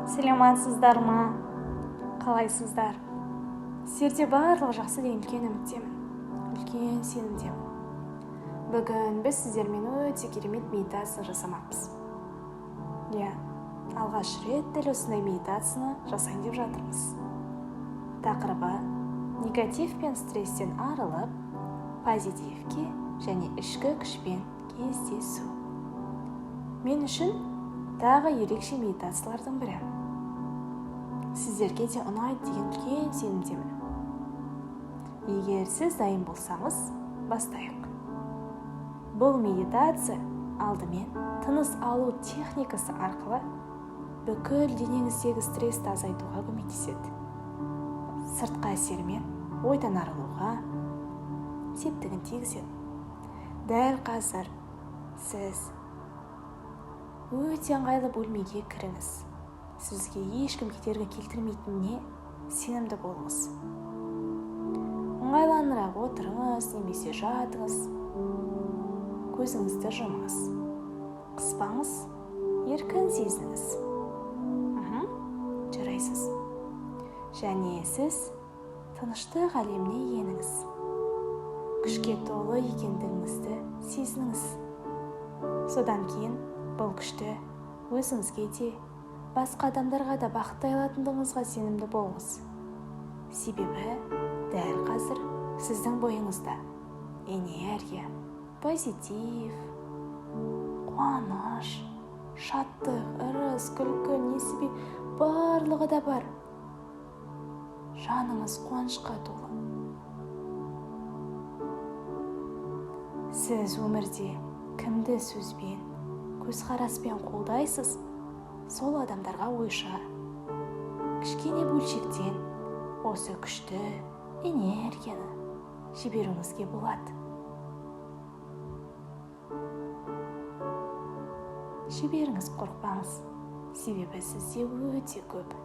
Саламатсыздар ма? Қалайсыздар? Сіздерде барлығы жақсы деген үлкен үміттемін. Үлкен сенімдемін. Бүгін біз сіздермен өте керемет медитация жасамақпыз. Алғаш рет дәл осындай медитацияны жасайын деп жатырмыз. Тақырыбы негатив пен стресстен арылып, позитивке және ішкі күшпен кездесу. Мен үшін тағы ерекше медитациялардың бірі. Сіздерге де ұнайды деген үлкен сенімдемін. Егер сіз дайын болсаңыз, бастайық. Бұл медитация алдымен тыныс алу техникасы арқылы бүкіл денеңіздегі стрессті азайтуға көмектеседі. Сыртқы әсермен ойдан арылуға септігін тигізеді. Дәл қазір сіз өте ыңғайлы бөлмеге кіріңіз. Сізге ешкім кедергі келтірмейтініне сенімді болыңыз. Ыңғайланырақ отырыңыз немесе жатыңыз. Көзіңізді жұмыңыз. Қыспаңыз, еркін сезініңіз. Жарайсыз. Және сіз тыныштық әлеміне еніңіз. Күшке толы екендігіңізді сезініңіз. Содан кейін бұл күшті өзіңізге де, басқа адамдарға да бақыттай алатындығыңызға сенімді болыңыз. Себебі дәл қазір сіздің бойыңызда энергия, позитив, қуаныш, шаттық, ырыс, күлкі, несібе барлығы да бар. Жаныңыз қуанышқа толы. Сіз өмірде кімді сөзбен, көзқараспен қолдайсыз, сол адамдарға ойша, кішкене бөлшектен осы күшті энергияны жіберуіңізге болады. Жіберіңіз, қорықпаңыз, себебі сізде өте көп.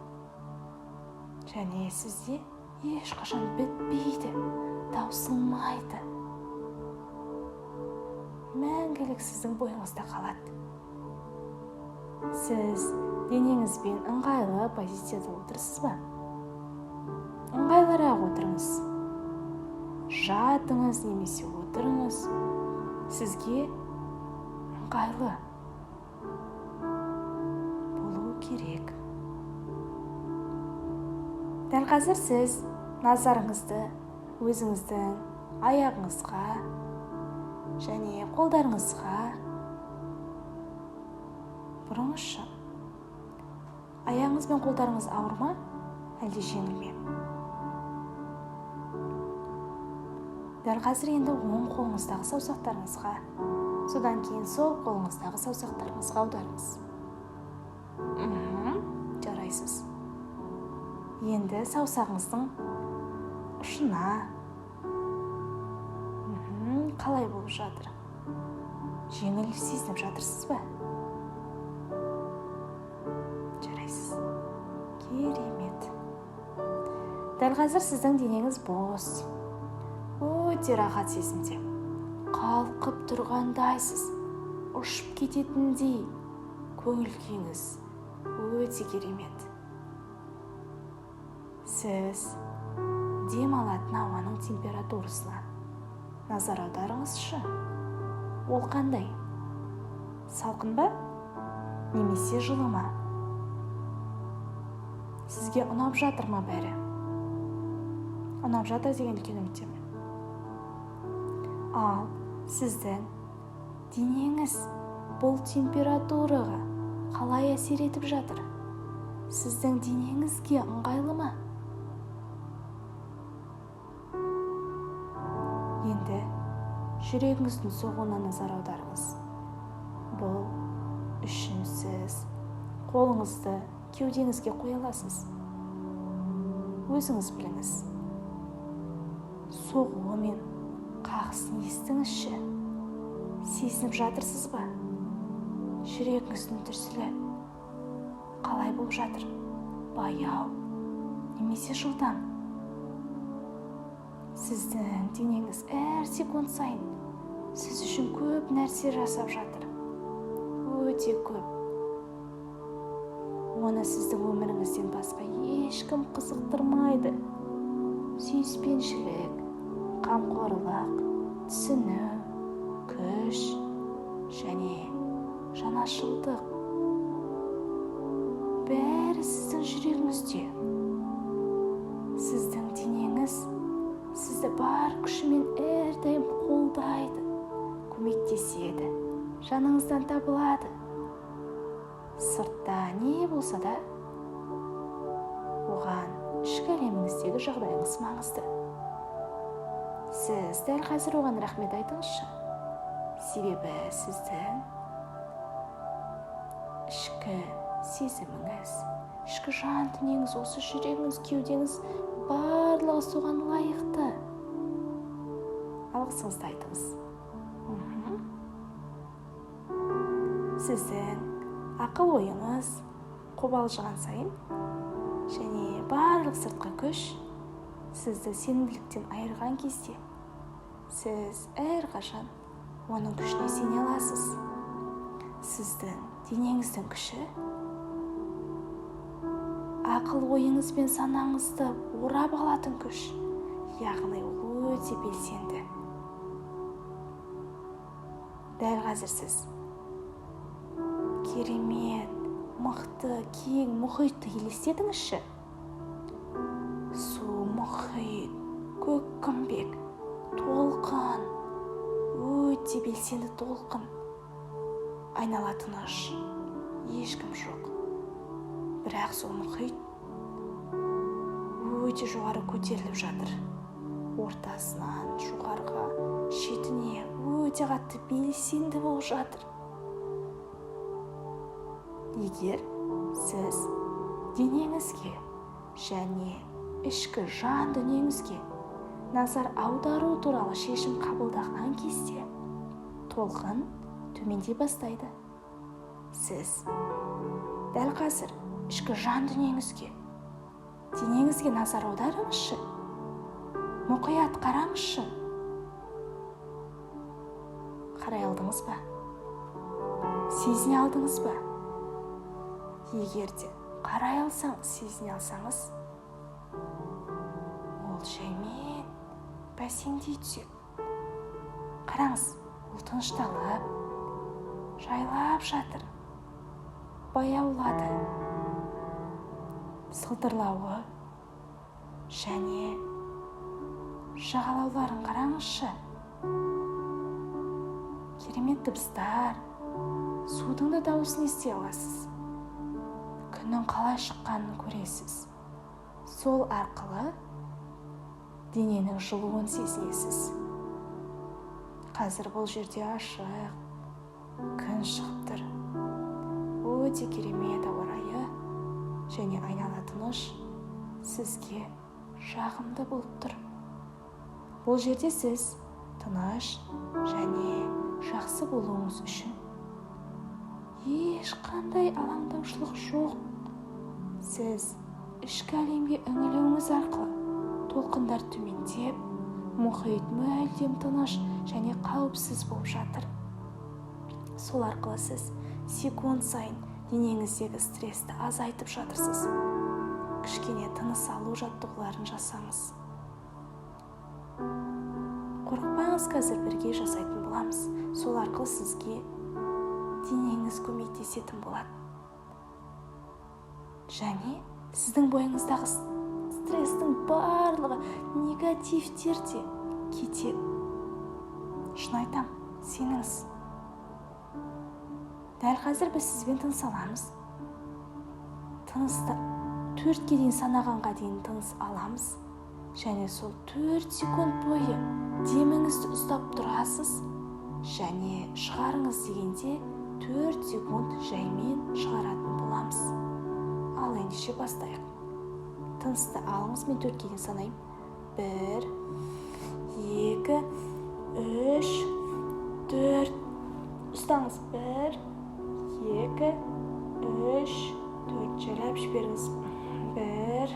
Және сізде ешқашан бітпейді, таусылмайды. Мәңгілік сіздің бойыңызда қалады. Сіз денеңізбен ыңғайлы позицияда отырсыз ба? Ыңғайлырақ отырыңыз. Жатыңыз немесе отырыңыз. Сізге ыңғайлы болу керек. Дәл қазір сіз назарыңызды өзіңіздің аяғыңызға және қолдарыңызға бұрыңызшы. Аяғыңыз бен қолдарыңыз ауыр ма, әлде жеңіл ме? Дәл қазір енді оң қолыңыздағы саусақтарыңызға, содан кейін сол қолыңыздағы саусақтарыңызға аударыңыз. Жарайсыз. Енді саусағыңыздың ұшына қалай болып жатыр? Жеңіл сезініп жатырсыз ба? Жарайсыз. Керемет. Дәл қазір сіздің денеңіз бос. Өте рахат сезімде. Қалқып тұрғандайсыз. Ұшып кететіндей. Көңіл күйіңіз өте керемет. Сіз дем алатын ауаның температурасына назар аударыңызшы. Ол қандай? Салқын ба? Немесе жылы ма? Сізге ұнап жатыр ма бәрі? Ұнап жатыр деген үлкен үміттемін. Ал сіздің денеңіз бұл температураға қалай әсер етіп жатыр? Сіздің денеңізге ыңғайлы ма? Енді жүрегіңіздің соғуына назар аударыңыз. Бұл үшін сіз қолыңызды кеудеңізге қоя аласыз. Өзіңіз біліңіз. Соғуы мен қағысын естіңізші. Сезініп жатырсыз ба? Жүрегіңіздің дүрсілі қалай болып жатыр? Баяу немесе жылдам? Сіздің денеңіз әр секунд сайын сіз үшін көп нәрсе жасап жатыр. Өте көп. оны сіздің өміріңізден басқа ешкім қызықтырмайды. Сүйіспеншілік, қамқорлық, түсіну, күш және жанашырлық бәрі сіздің жүрегіңізде. Сіздің денеңіз сізді бар күшімен әрдайым қолдайды, көмектеседі, жаныңыздан табылады. Сыртта не болса да, оған ішкі әлеміңіздегі жағдайыңыз маңызды. Сіз дәл қазір оған рахмет айтыңызшы. Себебі сіздің ішкі сезіміңіз, ішкі жан дүниеңіз, осы жүрегіңіз, кеудеңіз барлығы соған лайықты. Алғысыңызды айтыңыз. Сіздің ақыл ойыңыз қобалжыған сайын және барлық сыртқы күш сізді сенімділіктен айырған кезде сіз әрқашан оның күшіне сене аласыз. Сіздің денеңіздің күші ақыл ойыңыз бен санаңызды орап алатын күш, яғни ол өте белсенді. Дәл қазір сіз керемет, мықты, кең мұхитты елестетіңізші. Су, мұхит, көк күмбек, толқын, өте белсенді толқын. Айнала тыныш, ешкім жоқ. Бірақ сол мұхит өте жоғары көтеріліп жатыр. Ортасынан жоғарыға, шетіне өте қатты белсенді болып жатыр. Егер сіз денеңізге және ішкі жан дүниеңізге назар аудару туралы шешім қабылдаған кезде толқын төмендей бастайды. Сіз дәл қазір ішкі жан дүниеңізге, денеңізге назар аударыңызшы. Мұқият қараңызшы. Қарай алдыңыз ба? Сезіне алдыңыз ба? Егер де қарай алсаңыз, сезіне алсаңыз, ол жаймен бәсеңдей түседі. Қараңыз, ол тынышталып, жайлап жатыр, баяулады. Сылдырлауы және жағалауларын қараңызшы. Керемет дыбыстар, судың да дауысын ести аласыз. Күннің қалай шыққанын көресіз. Сол арқылы дененің жылуын сезінесіз. Қазір бұл жерде ашық, күн шығып тұр. Өте керемет ауа райы және айнала тыныш, сізге жағымды болып тұр. Бұл жерде сіз тыныш және жақсы болуыңыз үшін ешқандай алаңдаушылық жоқ. Сіз ішкі әлемге үңілуіңіз арқылы толқындар төмендеп, мұхит мүлдем тыныш және қауіпсіз болып жатыр. Сол арқылы сіз секунд сайын денеңіздегі стрессті азайтып жатырсыз. Кішкене тыныс алу жаттығуларын жасаңыз. Қорықпаңыз, қазір бірге жасайтын боламыз. Сол арқылы сізге денеңіз көмектесетін болады. Және сіздің бойыңыздағы стресстің барлығы, негативтер де кетеді. Шын айтам, сеніңіз. Дәл қазір біз сізбен тыныс аламыз. Тынысты 4-ке дейін санағанға дейін тыныс аламыз. Және сол 4 секунд бойы деміңізді ұстап тұрасыз. Және шығарыңыз дегенде 4 секунд жаймен шығаратын боламыз. Ал ендеше бастайық. Тынысты алыңыз, мен 4-ке дейін санайым. 1, 2, 3, 4. Ұстаңыз. 1, 2, 3, 4. Жайлап жіберіңіз. 1,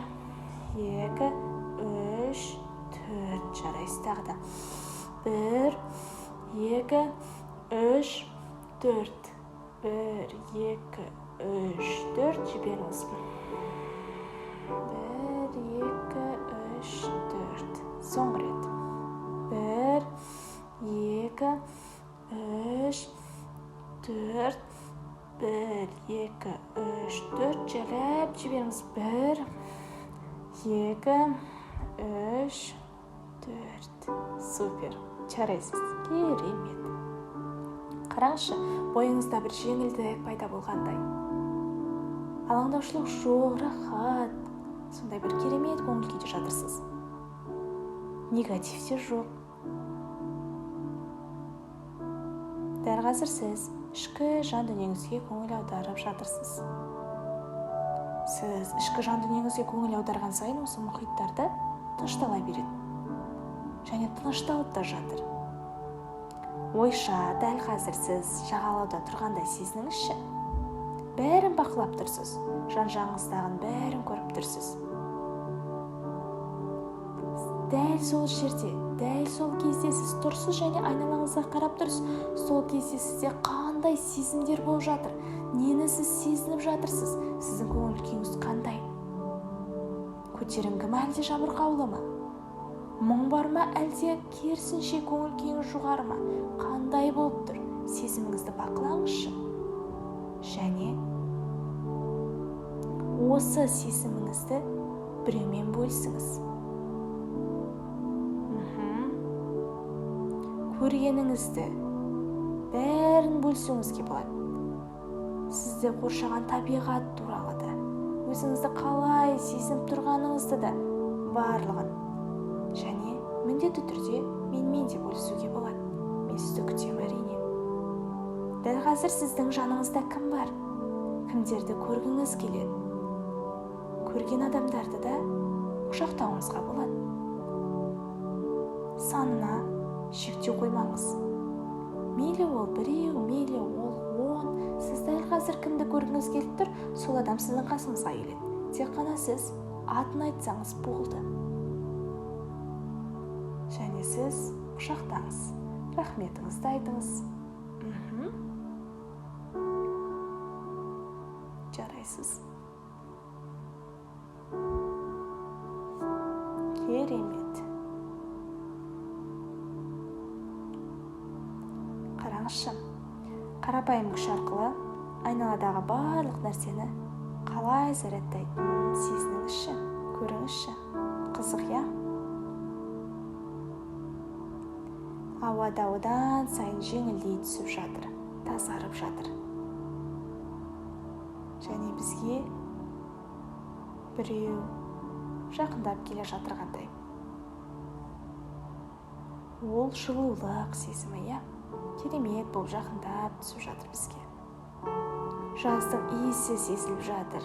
2, 3, 4. Жарайсыз тағы да. 1, 2, 3, 4. 1, 2, 3 4 жіберіңіз. 1 2 3 4. Соңғы рет. 1 2 3 4. 1 2 3 4. Жалап жіберіңіз. 1 2 3 4. Супер. Жарайсыз. Керемет. Қараңызшы, бойыңызда бір жеңілдік пайда болғандай. Алаңдаушылық жоқ, рахат. Сондай бір керемет көңіл күйде жатырсыз. Негатив те жоқ. Дәл қазір сіз ішкі жан дүниеңізге көңіл аударып жатырсыз. Сіз ішкі жан дүниеңізге көңіл аударған сайын осы мұхиттарды тыныштала береді. Және тынышталып та жатыр. Ойша, дәл қазір сіз жағалауда тұрғандай сезініңізші. Бәрін бақылап тұрсыз. Жан-жағыңыздағын бәрін көріп тұрсыз. Дәл сол жерде, дәл сол кезде сіз тұрсыз және айналаңызға қарап тұрсыз. Сол кезде сізде қандай сезімдер болып жатыр? Нені сіз сезініп жатырсыз? Сіздің көңіл күйіңіз қандай? Көтеріңкі ме әлде жабырқаулы ма? Мұң бар ма әлде керісінше көңіл күйіңіз жоғары ма? Қандай болып тұр? Сезіміңізді бақылаңызшы. Және осы сезіміңізді біреумен бөлісіңіз. Көргеніңізді бәрін бөлісуіңізге болады. Сізді қоршаған табиғат туралы да, өзіңізді қалай сезініп тұрғаныңызды да барлығын. Және міндетті түрде менімен де бөлісуге болады. Мен сізді күтемін әрине. Дәл қазір сіздің жаныңызда кім бар? Кімдерді көргіңіз келеді? Көрген адамдарды да құшақтауыңызға болады. Санына шектеу қоймаңыз. Мейлі ол біреу, мейлі ол 10. Сіз дәл қазір кімді көргіңіз келіп тұр, сол адам сіздің қасыңызға келеді. Тек қана сіз атын айтсаңыз болды. Және сіз құшақтаңыз. Рахметіңізді айтыңыз. Жарайсыз. Керемет. Қараңызшы. Қарапайым күш арқылы айналадағы барлық нәрсені қалай зарядтайтынын сезініңізші, көріңізші. Қызық, я? Ауада одан сайын жеңілдей түсіп жатыр, тазарып жатыр. Және бізге біреу жақындап келе жатырғандай. Ол жылулық сезімі, я? Керемет болып жақындап түсіп жатыр бізге. Жаздың иісі сезіліп жатыр.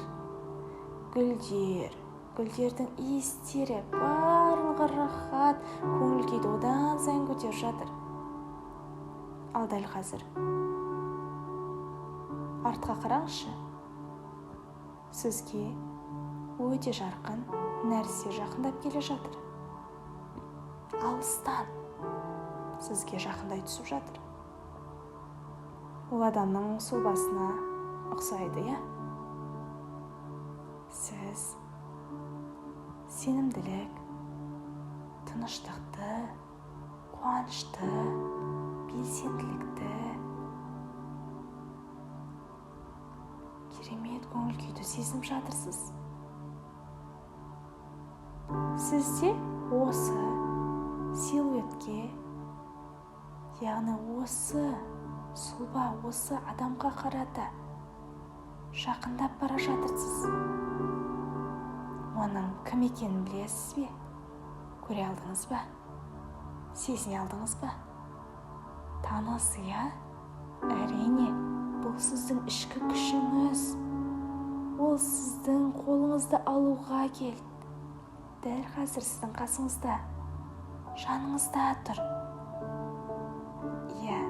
Гүлдердің иістері барлығы рахат, көңіл күйді одан сайын көтеріп жатыр. Ал дәл қазір артқа қараңызшы. Сізге өте жарқын нәрсе жақындап келе жатыр. Алыстан сізге жақындай түсіп жатыр. Ол адамның сұлбасына ұқсайды, я? Сіз сенімділік, тыныштықты, қуанышты, белсенділікті, керемет көңіл күйді сезініп жатырсыз. Сізде осы силуэтке, яғни осы сұлба, осы адамға қарата жақындап бара жатырсыз. Оның кім екенін білесіз бе? Көре алдыңыз ба? Сезіне алдыңыз ба? Таныс, я? Әрине, бұл сіздің ішкі күшіңіз. Ол сіздің қолыңызды алуға келді. Дәл қазір сіздің қасыңызда, жаныңызда тұр. Иә,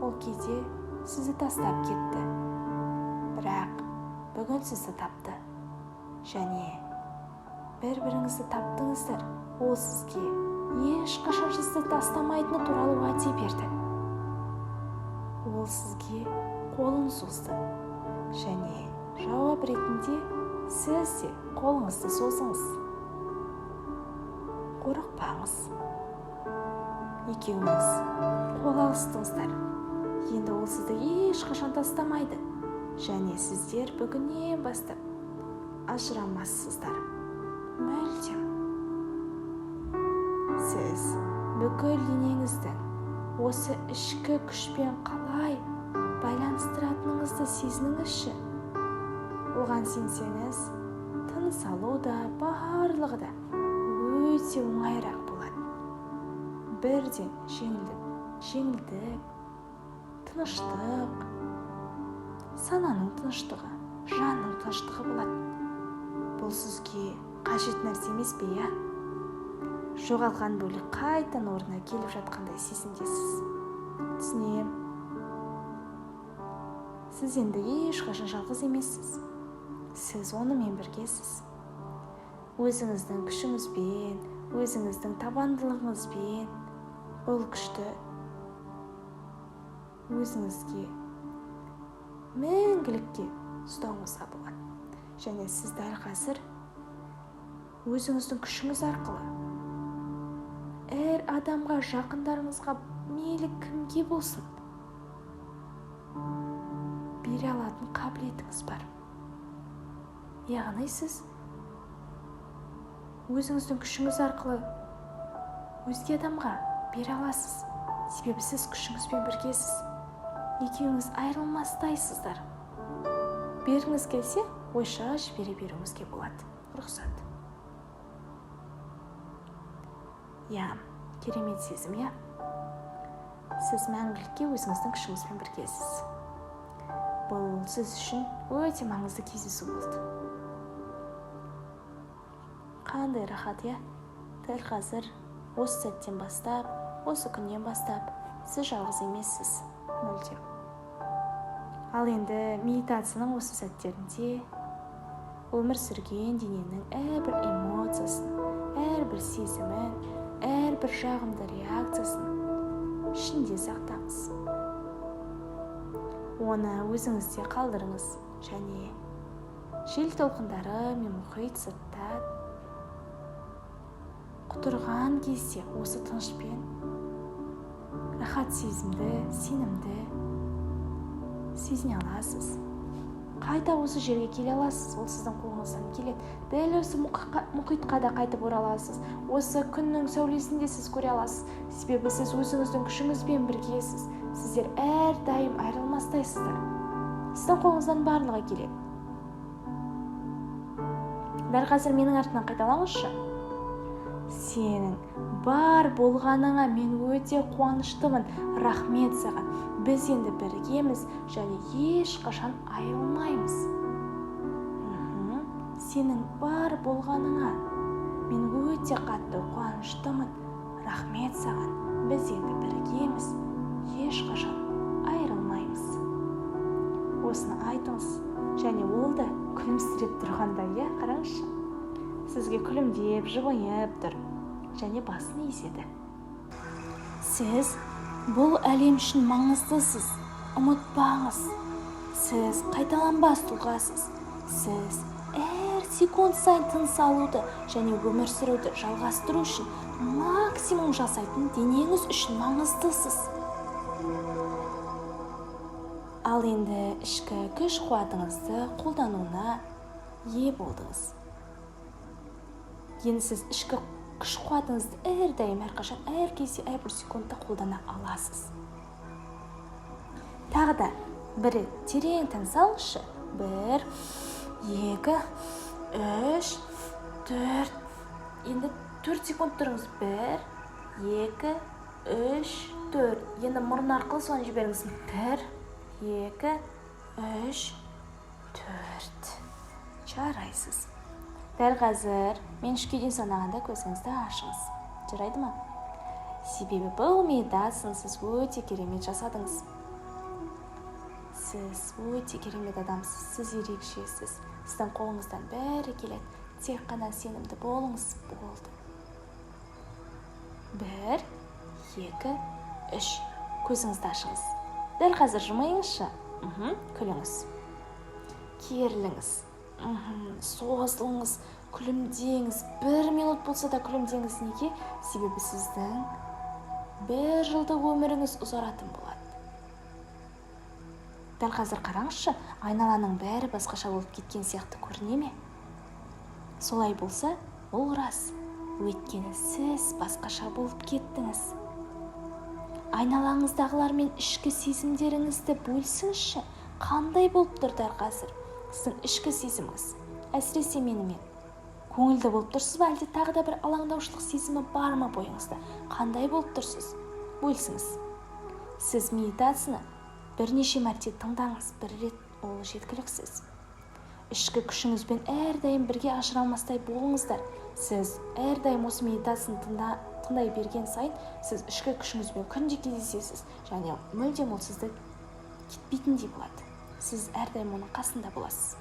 ол кезде сізді тастап кетті. Бірақ бүгін сізді тапты. Және бір-біріңізді таптыңыздар. Ол сізге ешқашан сізді тастамайтыны туралы уәде берді. Ол сізге қолын созды. Және жауап ретінде сіз де қолыңызды созыңыз. Қорықпаңыз. Екеуіңіз қол алыстыңыздар. Енді ол сізді ешқашан тастамайды. Және сіздер бүгіннен бастап ажырамассыздар. Мүлдем. Сіз бүкіл денеңіздің осы ішкі күшпен қалай байланыстыратыныңызды сезініңізші. Оған сенсеңіз, тыныс алу да, барлығы да өте оңайырақ болады. Бірден жеңілдік, тыныштық, сананың тыныштығы, жанның тыныштығы болады. Бұл сізге қажет нәрсе емес пе, иә? Жоғалған бөлік қайтадан орнына келіп жатқандай сезімдесіз. Түсінем. Сіз енді ешқашан жалғыз емессіз. Сіз онымен біргесіз. Өзіңіздің күшіңізбен, өзіңіздің табандылығыңызбен бұл күшті өзіңізге мәңгілікке ұстауыңызға болады. Және сіз дәл қазір өзіңіздің күшіңіз арқылы әр адамға, жақындарыңызға, мейлі кімге болсын, бере алатын қабілетіңіз бар. Яғни сіз өзіңіздің күшіңіз арқылы өзге адамға бере аласыз. Себебі сіз күшіңізбен біргесіз. Екеуіңіз айырылмастайсыздар. Бергіңіз келсе, ойша жібере беруіңізге болады. Рұқсат. Керемет сезім, Сіз мәңгілікке өзіңіздің күшіңізбен біргесіз. Бұл сіз үшін өте маңызды кездесу болды. Қандай рахат, Дәл қазір, осы сәттен бастап, осы күннен бастап, сіз жалғыз емессіз, мүлдем. Ал енді медитацияның осы сәттерінде өмір сүрген дененің әрбір эмоциясын, әрбір сезімін, әрбір жағымды реакциясын ішінде сақтаңыз. Оны өзіңізде қалдырыңыз және жел толқындары мен мұхит сыртта құтырған кезде осы тынышпен рахат сезімді, сенімді сезіне аласыз. Қайта осы жерге келе аласыз, ол сіздің қолыңыздан келеді. Дәл осы мұхитқа да қайтып ораласыз. Осы күннің сәулесінде сіз көре аласыз. Себебі сіз өзіңіздің күшіңізбен біргесіз. Сіздер әрдайым айырылмастайсыздар. Сіздің қолыңыздан барлығы келеді. Дәл қазір менің артынан қайталаңызшы. Сенің бар болғаныңа мен өте қуаныштымын. Рахмет саған. Біз енді біргеміз және ешқашан айырылмаймыз. Сенің бар болғаныңа мен өте қатты қуаныштымын. Рахмет саған. Біз енді біргеміз. Ешқашан айырылмаймыз. Осыны айтыңыз. Және ол да күлімсіреп тұрғандай, қараңызшы. Сізге күлімдеп, жымиып тұр. Және басын изеді. Сіз бұл әлем үшін маңыздысыз. Ұмытпаңыз. Сіз қайталанбас тұлғасыз. Сіз әр секунд сайын тыныс алуды және өмір сүруді жалғастыру үшін максимум жасайтын денеңіз үшін маңыздысыз. Ал енді ішкі күш қуатыңызды қолдануына ие болдыңыз. Енді сіз ішкі күш қуатыңызды әрдайым, әрқашан, әр кезде, әрбір секундта қолдана аласыз. Тағы да бір терең тыныс алыңызшы. 1, 2, 3, 4. Енді 4 секунд тұрыңыз. 1, 2, 3, 4. Енді мұрын арқылы соны жіберіңіз. 1, 2, 3, 4. Жарайсыз. Дәл қазір мен 3-ке дейін санағанда көзіңізді ашыңыз. Жарайды ма? Себебі бұл медитацияны сіз өте керемет жасадыңыз. Сіз өте керемет адамсыз. Сіз ерекшесіз. Сіздің қолыңыздан бәрі келеді. Тек қана сенімді болыңыз. Болды. 1, 2, 3. Көзіңізді ашыңыз. Дәл қазір жымиыңызшы. Күліңіз. керіліңіз, созылыңыз, күлімдеңіз, 1 минут болса да күлімдеңіз. Неге? Себебі сіздің 1 жылдық өміріңіз ұзаратын болады. Дәл қазір қараңызшы, айналаның бәрі басқаша болып кеткен сияқты көріне ме? Солай болса, ол рас. Өйткені сіз басқаша болып кеттіңіз. Айналаңыздағылармен ішкі сезімдеріңізді бөлсіңізші. Қандай болып тұр дәл қазір сіздің ішкі сезіміңіз? Әсіресе менімен. Көңілді болып тұрсыз ба, әлде тағы да бір алаңдаушылық сезімі бар ма бойыңызда? Қандай болып тұрсыз? Бөлсіңіз. Сіз медитацияны бірнеше мәрте тыңдаңыз, 1 рет ол жеткіліксіз. Ішкі күшіңізбен әрдайым бірге ажырамастай болыңыздар. Сіз әрдайым осы медитацияны тыңдай берген сайын, сіз ішкі күшіңізбен күнде кездесесіз, және мүлдем ол сізді кетпейтіндей болады. Сіз әрдайым оның қасында боласыз.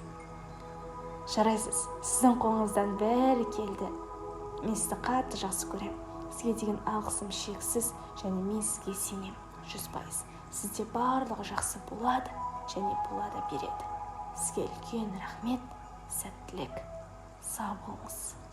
Жарайсыз, сіздің қолыңыздан бәрі келді. Мен сізді қатты жақсы көремін. Сізге деген алғысым шексіз, және мен сізге сенемін 100%. Сізде барлығы жақсы болады, және бола да береді. Сізге үлкен рахмет, сәттілік, сау болыңыз.